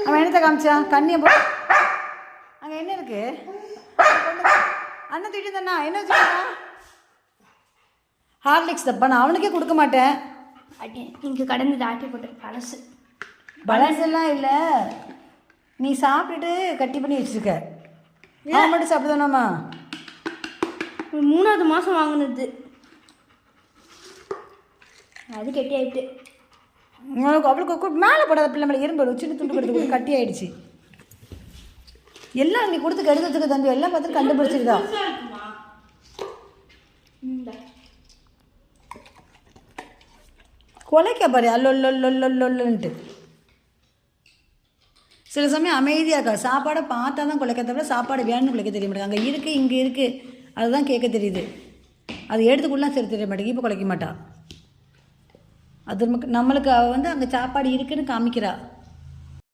அவன் என்னத்தை காமிச்சான்? கண்ணியை போ. அங்கே என்ன இருக்கு? அண்ணன் தூக்கிட்டு தானா? என்ன வச்சுக்கா? ஹார்லிக்ஸ் தப்பா? நான் அவனுக்கே கொடுக்க மாட்டேன். இங்கே கடந்து ஆட்டி போட்டு பழசு பழசெல்லாம் இல்லை, நீ சாப்பிட்டுட்டு கட்டி பண்ணி வச்சுருக்க. அவன் மட்டும் சாப்பிடுதானாம்மா? 3வது மாதம் வாங்கினது அது கெட்டி ஆகிட்டு. அவளுக்கு மேலே போடாத பிள்ளை மேலே எறும்பு சின்ன துண்டு கொடுத்து கட்டி ஆயிடுச்சு. எல்லாம் நீ கொடுத்து கெடுத்ததுக்கு தம்பி எல்லாம் பார்த்து கண்டுபிடிச்சிருதா? கொலைக்க பாரு அல்லொல்லொல்லொல்லொல்லுன்ட்டு. சில சமயம் அமைதியாக இருக்கா. சாப்பாடை பார்த்தா தான் குலைக்க தவிர சாப்பாடு வேணும்னு குலைக்க தெரிய மாட்டேங்க. அங்கே இருக்குது இங்கே இருக்குது அதுதான் கேட்க தெரியுது. அது எடுத்துக்குள்ளலாம் சரி தெரிய மாட்டேங்க. இப்போ குலைக்க மாட்டா. அது நம்மளுக்கு அவள் வந்து அங்கே சாப்பாடு இருக்குதுன்னு காமிக்கிறா.